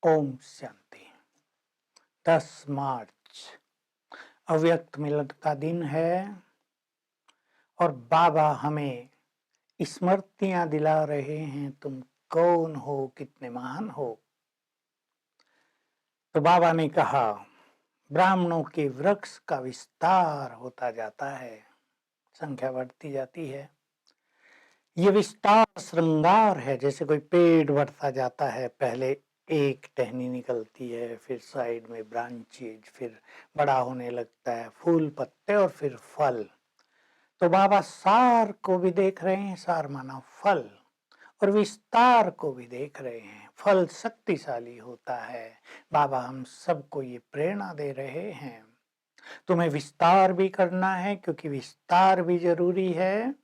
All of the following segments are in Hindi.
ओम शांति। 10 मार्च अव्यक्त मिलन का दिन है और बाबा हमें स्मृतियां दिला रहे हैं, तुम कौन हो, कितने महान हो। तो बाबा ने कहा ब्राह्मणों के वृक्ष का विस्तार होता जाता है, संख्या बढ़ती जाती है। ये विस्तार श्रृंगार है, जैसे कोई पेड़ बढ़ता जाता है, पहले एक टहनी निकलती है, फिर साइड में ब्रांचेज, फिर बड़ा होने लगता है, फूल पत्ते और फिर फल। तो बाबा सार को भी देख रहे हैं, सार माना फल, और विस्तार को भी देख रहे हैं, फल शक्तिशाली होता है। बाबा हम सबको ये प्रेरणा दे रहे हैं, तुम्हें विस्तार भी करना है, क्योंकि विस्तार भी जरूरी है,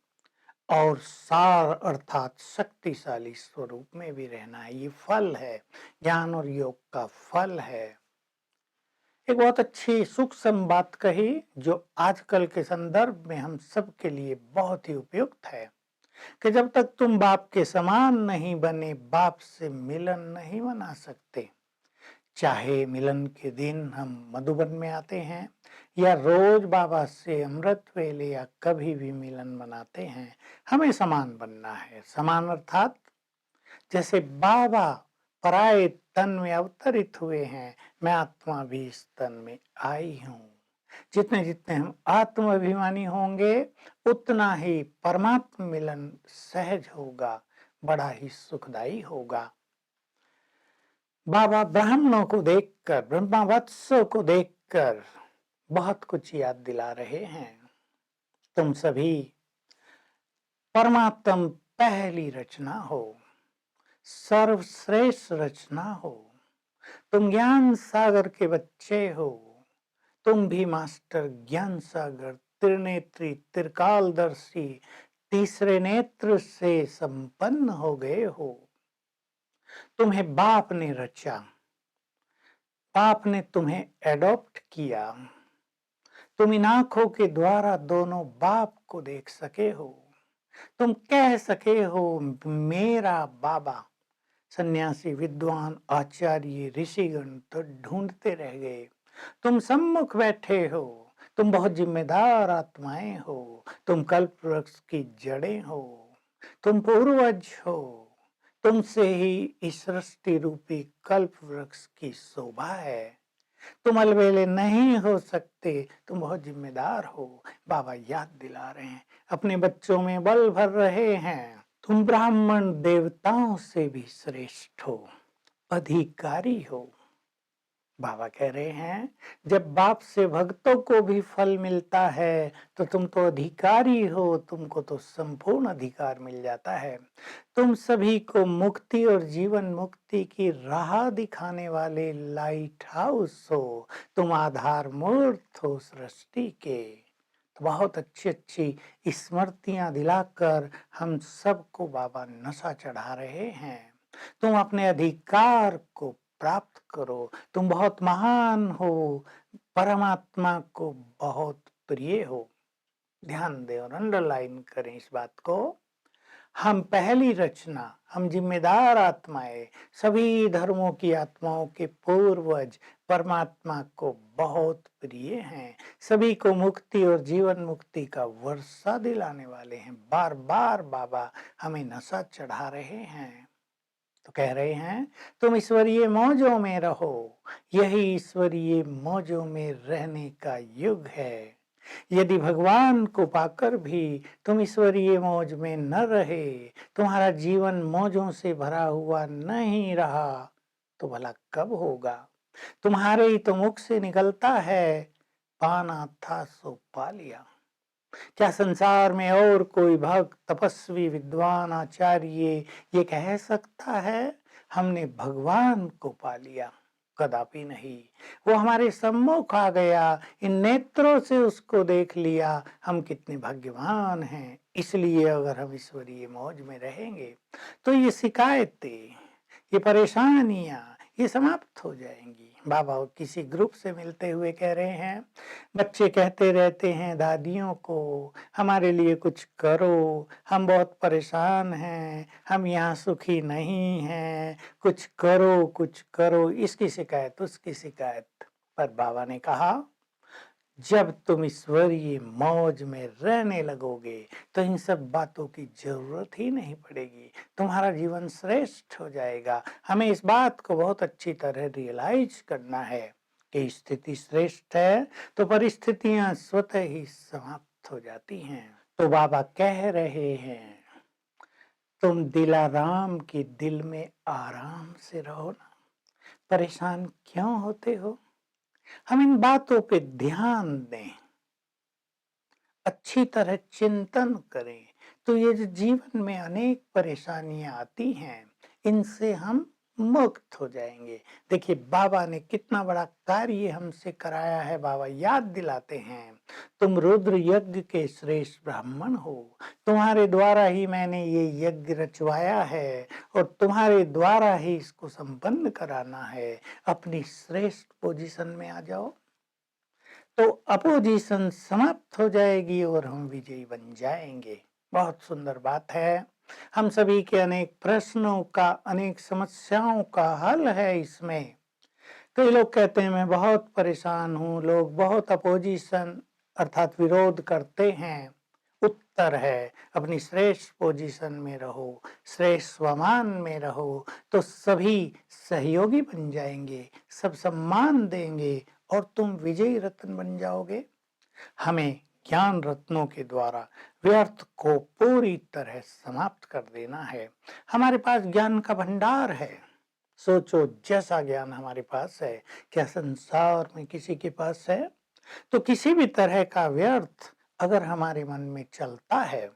और सार अर्थात शक्तिशाली स्वरूप में भी रहना है। ये फल है, ज्ञान और योग का फल है। एक बहुत अच्छी सूक्ष्म बात कही, जो आजकल के संदर्भ में हम सब के लिए बहुत ही उपयुक्त है, कि जब तक तुम बाप के समान नहीं बने, बाप से मिलन नहीं बना सकते। चाहे मिलन के दिन हम मधुबन में आते हैं या रोज बाबा से अमृत वेले या कभी भी मिलन मनाते हैं, हमें समान बनना है। समान अर्थात जैसे बाबा पराये तन में अवतरित हुए हैं, मैं आत्मा भी इस तन में आई हूँ। जितने जितने हम आत्म अभिमानी होंगे, उतना ही परमात्मा मिलन सहज होगा, बड़ा ही सुखदायी होगा। बाबा ब्राह्मणों को देखकर, ब्रह्मा वत्सों को देखकर बहुत कुछ याद दिला रहे हैं। तुम सभी परमात्म पहली रचना हो, सर्वश्रेष्ठ रचना हो। तुम ज्ञान सागर के बच्चे हो, तुम भी मास्टर ज्ञान सागर, त्रिनेत्री, त्रिकालदर्शी, तीसरे नेत्र से संपन्न हो गए हो। तुम्हें बाप ने रचा, बाप ने तुम्हें एडॉप्ट किया। तुम इन आंखों के द्वारा दोनों बाप को देख सके हो। तुम कह सके हो मेरा बाबा। सन्यासी, विद्वान, आचार्य, ऋषिगण तो ढूंढते रह गए। तुम सम्मुख बैठे हो, तुम बहुत जिम्मेदार आत्माएं हो। तुम कल्प वृक्ष की जड़ें हो, तुम पूर्वज हो। तुमसे ही इस सृष्टि रूपी कल्प वृक्ष की शोभा है। तुम अलबेले नहीं हो सकते, तुम बहुत जिम्मेदार हो। बाबा याद दिला रहे हैं, अपने बच्चों में बल भर रहे हैं। तुम ब्राह्मण देवताओं से भी श्रेष्ठ हो, अधिकारी हो। बाबा कह रहे हैं, जब बाप से भक्तों को भी फल मिलता है, तो तुम तो अधिकारी हो, तुमको तो संपूर्ण अधिकार मिल जाता है। तुम सभी को मुक्ति और जीवन मुक्ति की राह दिखाने वाले लाइट हाउस हो, तुम आधार मूर्त हो सृष्टि के। तो बहुत अच्छी अच्छी स्मृतियां दिलाकर हम सबको बाबा नशा चढ़ा रहे हैं। तुम अपने अधिकार को प्राप्त करो, तुम बहुत महान हो, परमात्मा को बहुत प्रिय हो। ध्यान दें और अंडरलाइन करें इस बात को। हम पहली रचना, हम जिम्मेदार आत्माएं, सभी धर्मों की आत्माओं के पूर्वज परमात्मा को बहुत प्रिय हैं। सभी को मुक्ति और जीवन मुक्ति का वर्षा दिलाने वाले हैं। बार बार बाबा हमें नशा चढ़ा रहे हैं। तो कह रहे हैं, तुम ईश्वरीय मौजों में रहो, यही ईश्वरीय मौजों में रहने का युग है। यदि भगवान को पाकर भी तुम ईश्वरीय मौज में न रहे, तुम्हारा जीवन मौजों से भरा हुआ नहीं रहा, तो भला कब होगा। तुम्हारे ही तो मुख से निकलता है, पाना था सो पा लिया। क्या संसार में और कोई भक्त, तपस्वी, विद्वान, आचार्य ये कह सकता है हमने भगवान को पा लिया? कदापि नहीं। वो हमारे सम्मुख आ गया, इन नेत्रों से उसको देख लिया। हम कितने भाग्यवान हैं। इसलिए अगर हम ईश्वरीय मौज में रहेंगे, तो ये शिकायतें, ये परेशानियां ये समाप्त हो जाएंगी। बाबा किसी ग्रुप से मिलते हुए कह रहे हैं, बच्चे कहते रहते हैं दादियों को, हमारे लिए कुछ करो, हम बहुत परेशान हैं, हम यहाँ सुखी नहीं हैं, कुछ करो, इसकी शिकायत, उसकी शिकायत। पर बाबा ने कहा, जब तुम ईश्वरीय मौज में रहने लगोगे तो इन सब बातों की जरूरत ही नहीं पड़ेगी, तुम्हारा जीवन श्रेष्ठ हो जाएगा। हमें इस बात को बहुत अच्छी तरह रियलाइज करना है कि स्थिति श्रेष्ठ है तो परिस्थितियां स्वतः ही समाप्त हो जाती हैं। तो बाबा कह रहे हैं, तुम दिलाराम की दिल में आराम से रहो ना, परेशान क्यों होते हो? हम इन बातों पे ध्यान दें, अच्छी तरह चिंतन करें, तो ये जो जीवन में अनेक परेशानियां आती हैं, इनसे हम मुक्त हो जाएंगे। देखिए बाबा ने कितना बड़ा कार्य हमसे कराया है। बाबा याद दिलाते हैं, तुम रुद्र यज्ञ के श्रेष्ठ ब्राह्मण हो, तुम्हारे द्वारा ही मैंने ये यज्ञ रचवाया है और तुम्हारे द्वारा ही इसको संपन्न कराना है। अपनी श्रेष्ठ पोजीशन में आ जाओ तो अपोजिशन समाप्त हो जाएगी और हम विजयी बन जाएंगे। बहुत सुंदर बात है। हम सभी के अनेक प्रश्नों का, अनेक समस्याओं का हल है इसमें। कई लोग कहते हैं मैं बहुत परेशान हूँ, लोग बहुत अपोजिशन अर्थात विरोध करते हैं। उत्तर है, अपनी श्रेष्ठ पोजीशन में रहो, श्रेष्ठ स्वमान में रहो, तो सभी सहयोगी बन जाएंगे, सब सम्मान देंगे और तुम विजयी रत्न बन जाओगे। हमें ज्ञान रत्नों के द्वारा व्यर्थ को पूरी तरह समाप्त कर देना है। हमारे पास ज्ञान का भंडार है। सोचो, जैसा ज्ञान हमारे पास है, क्या संसार में किसी के पास है? तो किसी भी तरह का व्यर्थ अगर हमारे मन में चलता है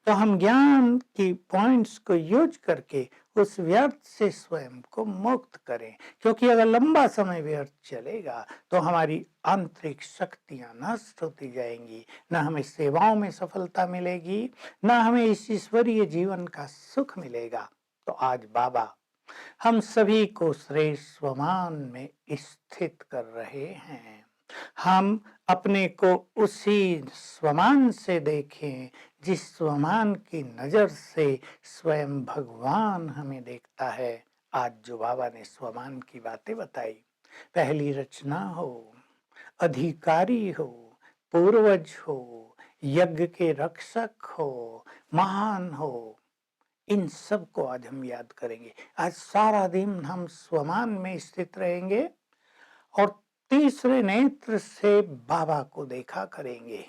तो हम ज्ञान की पॉइंट्स को यूज करके उस व्यर्थ से स्वयं को मुक्त करें, क्योंकि अगर लंबा समय व्यर्थ चलेगा तो हमारी आंतरिक शक्तियां नष्ट होती जाएंगी, न हमें सेवाओं में सफलता मिलेगी, न हमें इस ईश्वरीय जीवन का सुख मिलेगा। तो आज बाबा हम सभी को श्रेष्ठ स्वमान में स्थित कर रहे हैं। हम अपने को उसी स्वमान से देखें जिस स्वमान की नजर से स्वयं भगवान हमें देखता है। आज जो बाबा ने स्वमान की बातें बताई, पहली रचना हो, अधिकारी हो, पूर्वज हो, यज्ञ के रक्षक हो, महान हो, इन सब को आज हम याद करेंगे। आज सारा दिन हम स्वमान में स्थित रहेंगे और तीसरे नेत्र से बाबा को देखा करेंगे।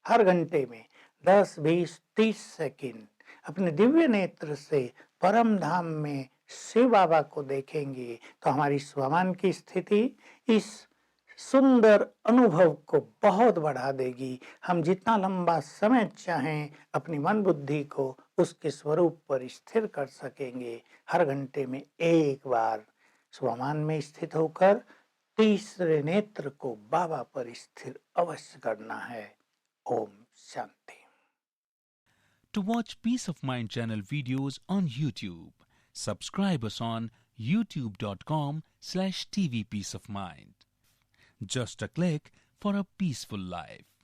हर घंटे में 10, 20, 30 सेकंड अपने दिव्य नेत्र से परम धाम में शिव बाबा को देखेंगे तो हमारी स्वमान की स्थिति इस सुंदर अनुभव को बहुत बढ़ा देगी। हम जितना लंबा समय चाहें अपनी मन बुद्धि को उसके स्वरूप पर स्थिर कर सकेंगे। हर घंटे में एक बार स्वमान में स्थित होकर तीसरे नेत्र को बाबा पर स्थिर अवश्य करना है। Om Shanti. To watch Peace of Mind channel videos on YouTube, subscribe us on youtube.com/tvpeaceofmind. Just a click for a peaceful life.